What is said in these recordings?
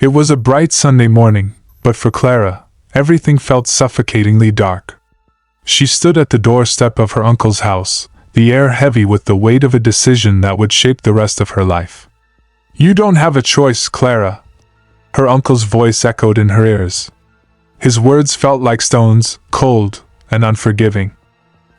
It was a bright Sunday morning, but for Clara, everything felt suffocatingly dark. She stood at the doorstep of her uncle's house, the air heavy with the weight of a decision that would shape the rest of her life. "You don't have a choice, Clara." Her uncle's voice echoed in her ears. His words felt like stones, cold and unforgiving.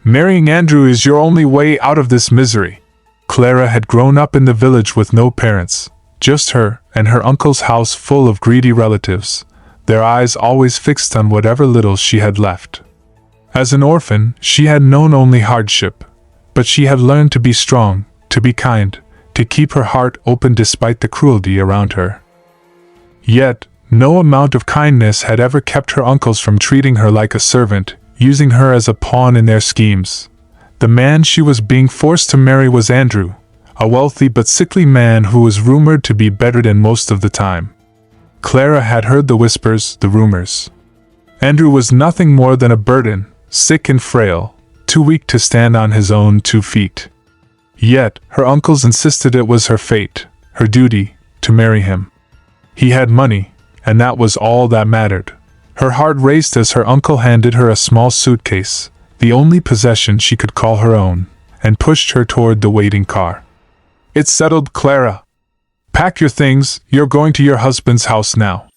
"Marrying Andrew is your only way out of this misery." Clara had grown up in the village with no parents, just her and her uncle's house full of greedy relatives, their eyes always fixed on whatever little she had left. As an orphan, she had known only hardship, but she had learned to be strong, to be kind, to keep her heart open despite the cruelty around her. Yet, no amount of kindness had ever kept her uncles from treating her like a servant, using her as a pawn in their schemes. The man she was being forced to marry was Andrew, a wealthy but sickly man who was rumored to be bedridden most of the time. Clara had heard the whispers, the rumors. Andrew was nothing more than a burden, sick and frail, too weak to stand on his own 2 feet. Yet, her uncles insisted it was her fate, her duty, to marry him. He had money, and that was all that mattered. Her heart raced as her uncle handed her a small suitcase, the only possession she could call her own, and pushed her toward the waiting car. "It's settled, Clara. Pack your things, you're going to your husband's house now."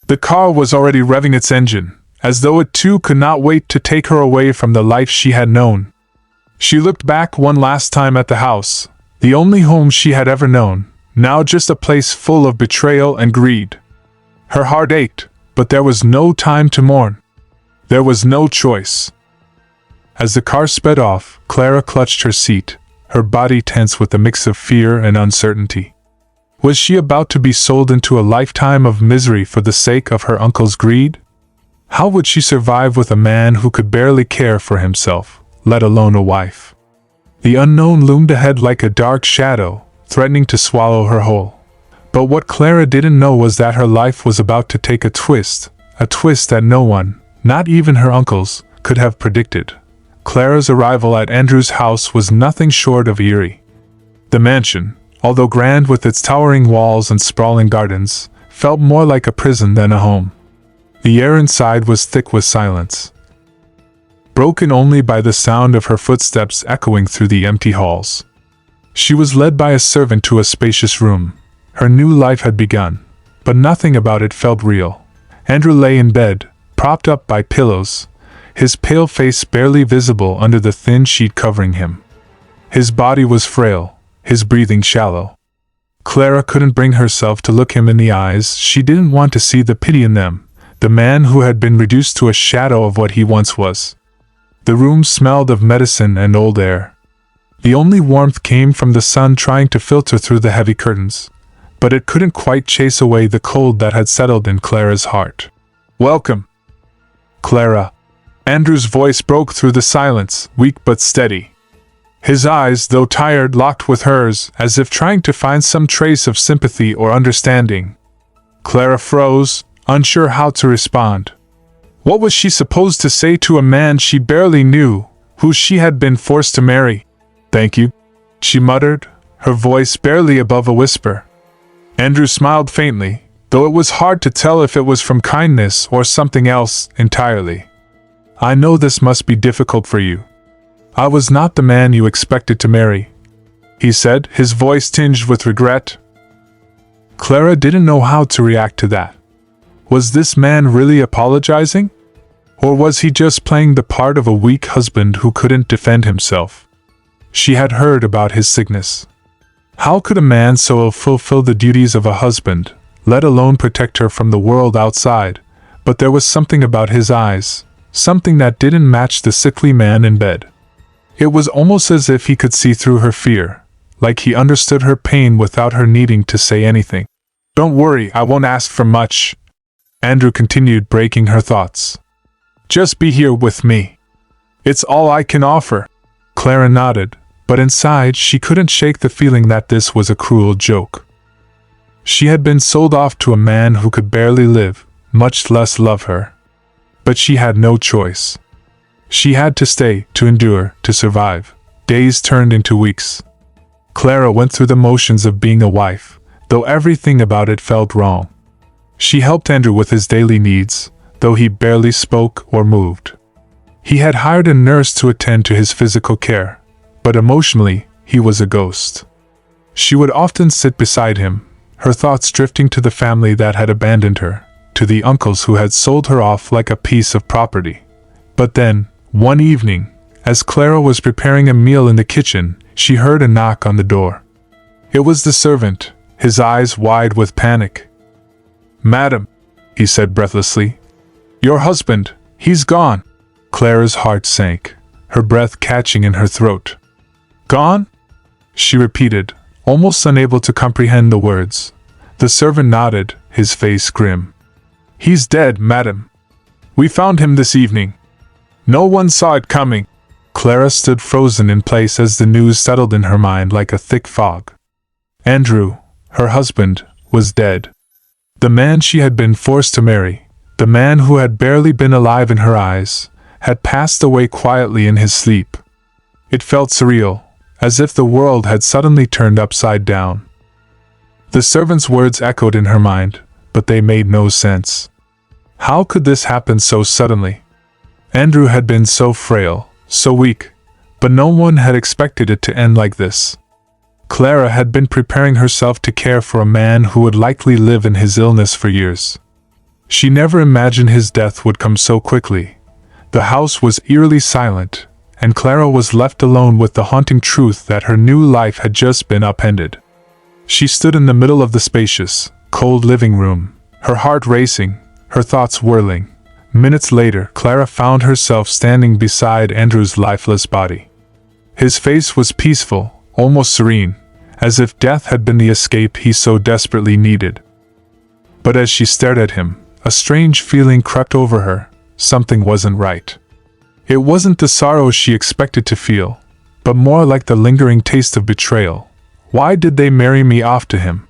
The car was already revving its engine, as though it too could not wait to take her away from the life she had known. She looked back one last time at the house, the only home she had ever known, now just a place full of betrayal and greed. Her heart ached, but there was no time to mourn. There was no choice. As the car sped off, Clara clutched her seat, her body tense with a mix of fear and uncertainty. Was she about to be sold into a lifetime of misery for the sake of her uncle's greed? How would she survive with a man who could barely care for himself, let alone a wife? The unknown loomed ahead like a dark shadow, threatening to swallow her whole. But what Clara didn't know was that her life was about to take a twist that no one, not even her uncles, could have predicted. Clara's arrival at Andrew's house was nothing short of eerie. The mansion, although grand with its towering walls and sprawling gardens, felt more like a prison than a home. The air inside was thick with silence, broken only by the sound of her footsteps echoing through the empty halls. She was led by a servant to a spacious room. Her new life had begun, but nothing about it felt real. Andrew lay in bed, propped up by pillows, his pale face barely visible under the thin sheet covering him. His body was frail, his breathing shallow. Clara couldn't bring herself to look him in the eyes. She didn't want to see the pity in them, the man who had been reduced to a shadow of what he once was. The room smelled of medicine and old air. The only warmth came from the sun trying to filter through the heavy curtains, but it couldn't quite chase away the cold that had settled in Clara's heart. "Welcome, Clara." Andrew's voice broke through the silence, weak but steady. His eyes, though tired, locked with hers, as if trying to find some trace of sympathy or understanding. Clara froze, unsure how to respond. What was she supposed to say to a man she barely knew, who she had been forced to marry? "Thank you," she muttered, her voice barely above a whisper. Andrew smiled faintly, though it was hard to tell if it was from kindness or something else entirely. "I know this must be difficult for you. I was not the man you expected to marry," he said, his voice tinged with regret. Clara didn't know how to react to that. Was this man really apologizing? Or was he just playing the part of a weak husband who couldn't defend himself? She had heard about his sickness. How could a man so ill fulfill the duties of a husband, let alone protect her from the world outside? But there was something about his eyes, something that didn't match the sickly man in bed. It was almost as if he could see through her fear, like he understood her pain without her needing to say anything. "Don't worry, I won't ask for much," Andrew continued, breaking her thoughts. "Just be here with me. It's all I can offer." Clara nodded, but inside she couldn't shake the feeling that this was a cruel joke. She had been sold off to a man who could barely live, much less love her. But she had no choice. She had to stay, to endure, to survive. Days turned into weeks. Clara went through the motions of being a wife, though everything about it felt wrong. She helped Andrew with his daily needs, though he barely spoke or moved. He had hired a nurse to attend to his physical care, but emotionally, he was a ghost. She would often sit beside him, her thoughts drifting to the family that had abandoned her, to the uncles who had sold her off like a piece of property. But then, one evening, as Clara was preparing a meal in the kitchen, she heard a knock on the door. It was the servant, his eyes wide with panic. "Madam," he said breathlessly. "Your husband, he's gone." Clara's heart sank, her breath catching in her throat. "Gone?" she repeated, almost unable to comprehend the words. The servant nodded, his face grim. "He's dead, madam. We found him this evening. No one saw it coming." Clara stood frozen in place as the news settled in her mind like a thick fog. Andrew, her husband, was dead. The man she had been forced to marry, the man who had barely been alive in her eyes, had passed away quietly in his sleep. It felt surreal, as if the world had suddenly turned upside down. The servant's words echoed in her mind, but they made no sense. How could this happen so suddenly? Andrew had been so frail, so weak, but no one had expected it to end like this. Clara had been preparing herself to care for a man who would likely live in his illness for years. She never imagined his death would come so quickly. The house was eerily silent, and Clara was left alone with the haunting truth that her new life had just been upended. She stood in the middle of the spacious, cold living room, her heart racing, her thoughts whirling. Minutes later, Clara found herself standing beside Andrew's lifeless body. His face was peaceful, almost serene, as if death had been the escape he so desperately needed. But as she stared at him, a strange feeling crept over her. Something wasn't right. It wasn't the sorrow she expected to feel, but more like the lingering taste of betrayal. Why did they marry me off to him?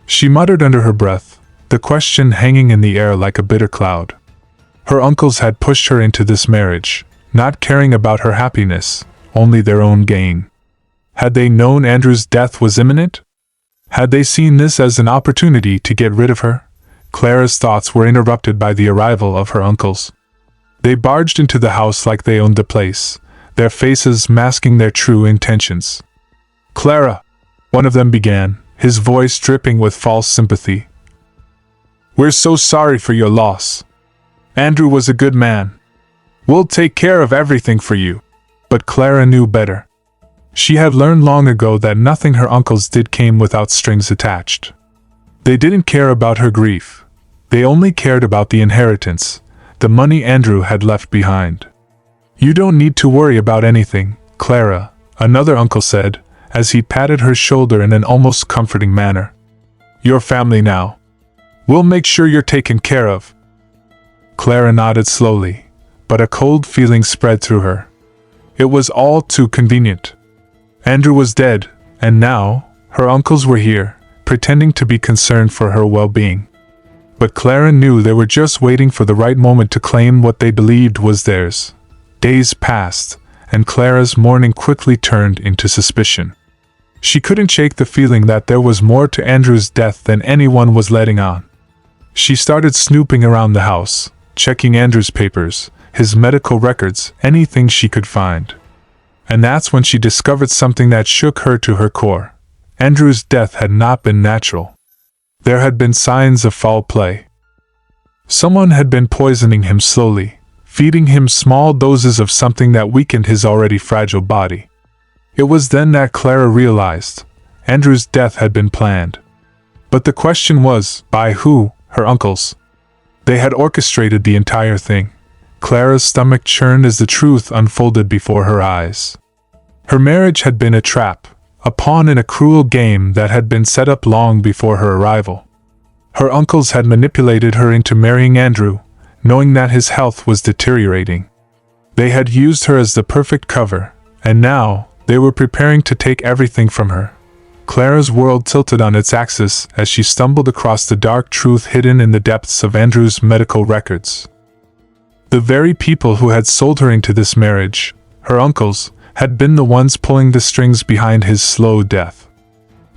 She muttered under her breath, the question hanging in the air like a bitter cloud. Her uncles had pushed her into this marriage, not caring about her happiness, only their own gain. Had they known Andrew's death was imminent? Had they seen this as an opportunity to get rid of her? Clara's thoughts were interrupted by the arrival of her uncles. They barged into the house like they owned the place, their faces masking their true intentions. "Clara," one of them began, his voice dripping with false sympathy. "We're so sorry for your loss. Andrew was a good man. We'll take care of everything for you." But Clara knew better. She had learned long ago that nothing her uncles did came without strings attached. They didn't care about her grief. They only cared about the inheritance, the money Andrew had left behind. "You don't need to worry about anything, Clara," another uncle said, as he patted her shoulder in an almost comforting manner. "Your family now. We'll make sure you're taken care of." Clara nodded slowly, but a cold feeling spread through her. It was all too convenient. Andrew was dead, and now, her uncles were here, pretending to be concerned for her well-being. But Clara knew they were just waiting for the right moment to claim what they believed was theirs. Days passed, and Clara's mourning quickly turned into suspicion. She couldn't shake the feeling that there was more to Andrew's death than anyone was letting on. She started snooping around the house, checking Andrew's papers, his medical records, anything she could find. And that's when she discovered something that shook her to her core. Andrew's death had not been natural. There had been signs of foul play. Someone had been poisoning him slowly, feeding him small doses of something that weakened his already fragile body. It was then that Clara realized Andrew's death had been planned. But the question was, by who? Her uncles. They had orchestrated the entire thing. Clara's stomach churned as the truth unfolded before her eyes. Her marriage had been a trap, a pawn in a cruel game that had been set up long before her arrival. Her uncles had manipulated her into marrying Andrew, knowing that his health was deteriorating. They had used her as the perfect cover, and now they were preparing to take everything from her. Clara's world tilted on its axis as she stumbled across the dark truth hidden in the depths of Andrew's medical records. The very people who had sold her into this marriage, her uncles, had been the ones pulling the strings behind his slow death.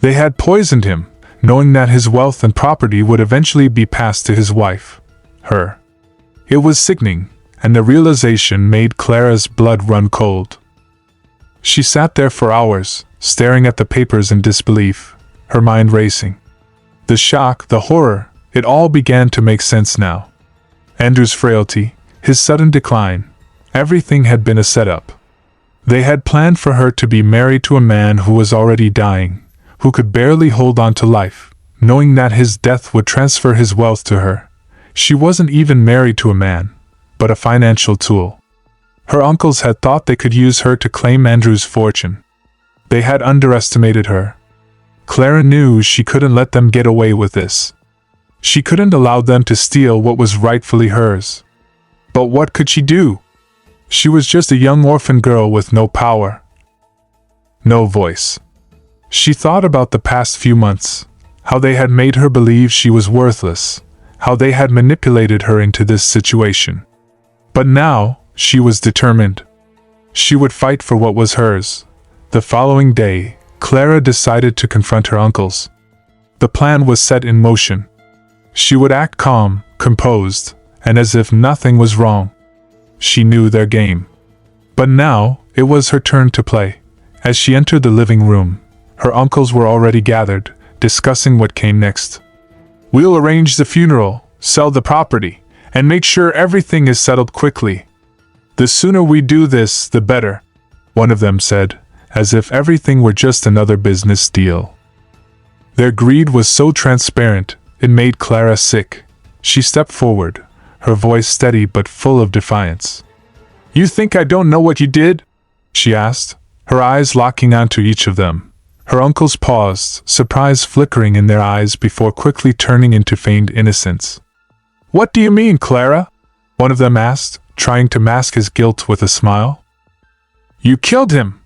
They had poisoned him, knowing that his wealth and property would eventually be passed to his wife, her. It was sickening, and the realization made Clara's blood run cold. She sat there for hours, staring at the papers in disbelief, her mind racing. The shock, the horror, it all began to make sense now. Andrew's frailty, his sudden decline, everything had been a setup. They had planned for her to be married to a man who was already dying, who could barely hold on to life, knowing that his death would transfer his wealth to her. She wasn't even married to a man, but a financial tool. Her uncles had thought they could use her to claim Andrew's fortune. They had underestimated her. Clara knew she couldn't let them get away with this. She couldn't allow them to steal what was rightfully hers. But what could she do? She was just a young orphan girl with no power, no voice. She thought about the past few months, how they had made her believe she was worthless, how they had manipulated her into this situation. But now, she was determined. She would fight for what was hers. The following day, Clara decided to confront her uncles. The plan was set in motion. She would act calm, composed, and as if nothing was wrong. She knew their game. But now, it was her turn to play. As she entered the living room, her uncles were already gathered, discussing what came next. "We'll arrange the funeral, sell the property, and make sure everything is settled quickly. The sooner we do this, the better," one of them said, as if everything were just another business deal. Their greed was so transparent, it made Clara sick. She stepped forward, her voice steady but full of defiance. "You think I don't know what you did?" she asked, her eyes locking onto each of them. Her uncles paused, surprise flickering in their eyes before quickly turning into feigned innocence. "What do you mean, Clara?" one of them asked, trying to mask his guilt with a smile. "You killed him,"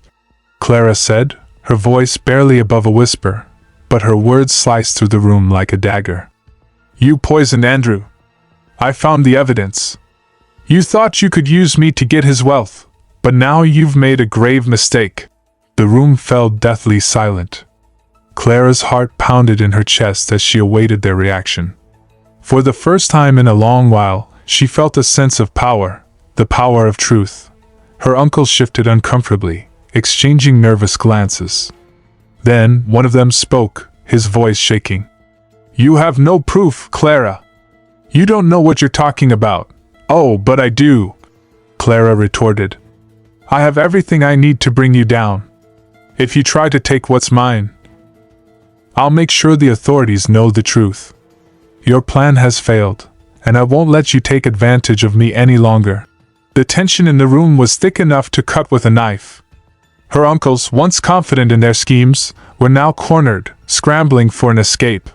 Clara said, her voice barely above a whisper, but her words sliced through the room like a dagger. "You poisoned Andrew. I found the evidence. You thought you could use me to get his wealth, but now you've made a grave mistake." The room fell deathly silent. Clara's heart pounded in her chest as she awaited their reaction. For the first time in a long while, she felt a sense of power, the power of truth. Her uncles shifted uncomfortably, exchanging nervous glances. Then, one of them spoke, his voice shaking. "You have no proof, Clara. You don't know what you're talking about." "Oh, but I do," Clara retorted. "I have everything I need to bring you down. If you try to take what's mine, I'll make sure the authorities know the truth. Your plan has failed, and I won't let you take advantage of me any longer." The tension in the room was thick enough to cut with a knife. Her uncles, once confident in their schemes, were now cornered, scrambling for an escape.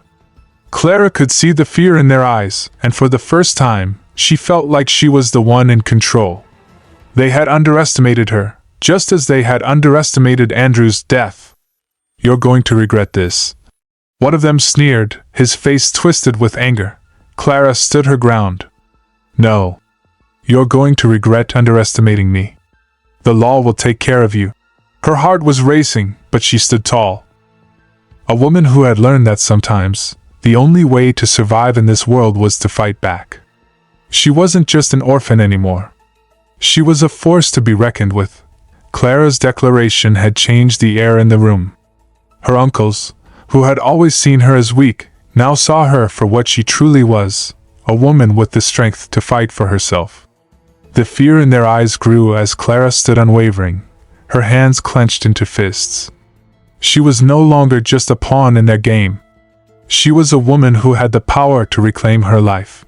Clara could see the fear in their eyes, and for the first time, she felt like she was the one in control. They had underestimated her, just as they had underestimated Andrew's death. "You're going to regret this," one of them sneered, his face twisted with anger. Clara stood her ground. "No. You're going to regret underestimating me. The law will take care of you." Her heart was racing, but she stood tall. A woman who had learned that sometimes, the only way to survive in this world was to fight back. She wasn't just an orphan anymore. She was a force to be reckoned with. Clara's declaration had changed the air in the room. Her uncles, who had always seen her as weak, now saw her for what she truly was, a woman with the strength to fight for herself. The fear in their eyes grew as Clara stood unwavering, her hands clenched into fists. She was no longer just a pawn in their game. She was a woman who had the power to reclaim her life.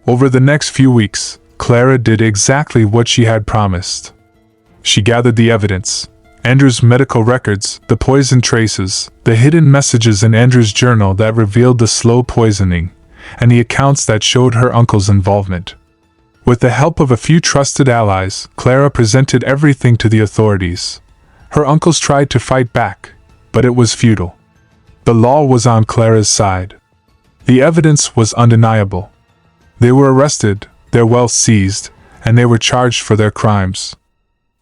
Over the next few weeks, Clara did exactly what she had promised. She gathered the evidence, Andrew's medical records, the poison traces, the hidden messages in Andrew's journal that revealed the slow poisoning, and the accounts that showed her uncle's involvement. With the help of a few trusted allies, Clara presented everything to the authorities. Her uncles tried to fight back, but it was futile. The law was on Clara's side. The evidence was undeniable. They were arrested, their wealth seized, and they were charged for their crimes.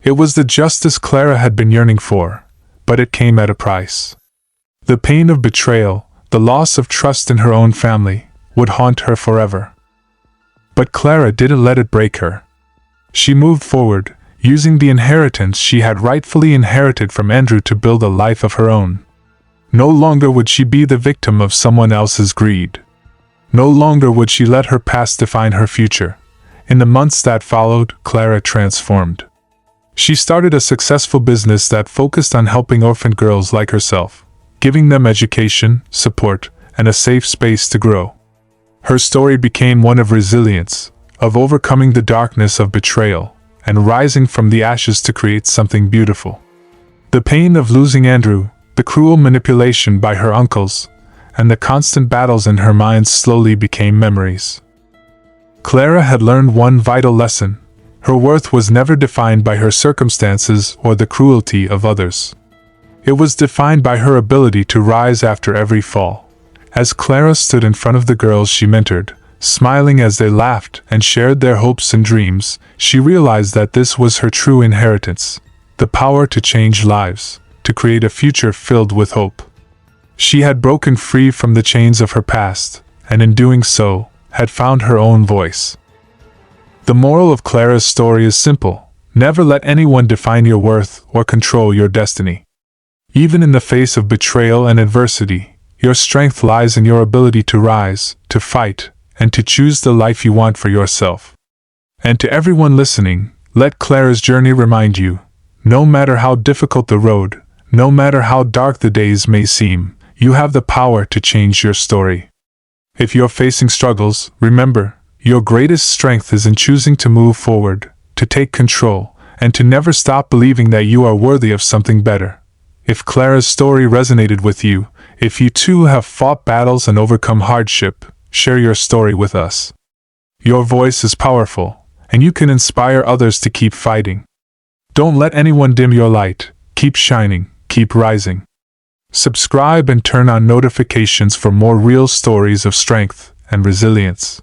It was the justice Clara had been yearning for, but it came at a price. The pain of betrayal, the loss of trust in her own family, would haunt her forever. But Clara didn't let it break her. She moved forward, using the inheritance she had rightfully inherited from Andrew to build a life of her own. No longer would she be the victim of someone else's greed. No longer would she let her past define her future. In the months that followed, Clara transformed. She started a successful business that focused on helping orphan girls like herself, giving them education, support, and a safe space to grow. Her story became one of resilience, of overcoming the darkness of betrayal, and rising from the ashes to create something beautiful. The pain of losing Andrew, the cruel manipulation by her uncles, and the constant battles in her mind slowly became memories. Clara had learned one vital lesson: her worth was never defined by her circumstances or the cruelty of others. It was defined by her ability to rise after every fall. As Clara stood in front of the girls she mentored, smiling as they laughed and shared their hopes and dreams, she realized that this was her true inheritance: the power to change lives, to create a future filled with hope. She had broken free from the chains of her past, and in doing so, had found her own voice. The moral of Clara's story is simple: never let anyone define your worth or control your destiny. Even in the face of betrayal and adversity, your strength lies in your ability to rise, to fight, and to choose the life you want for yourself. And to everyone listening, let Clara's journey remind you: no matter how difficult the road, no matter how dark the days may seem, you have the power to change your story. If you're facing struggles, remember, your greatest strength is in choosing to move forward, to take control, and to never stop believing that you are worthy of something better. If Clara's story resonated with you, if you too have fought battles and overcome hardship, share your story with us. Your voice is powerful, and you can inspire others to keep fighting. Don't let anyone dim your light. Keep shining, keep rising. Subscribe and turn on notifications for more real stories of strength and resilience.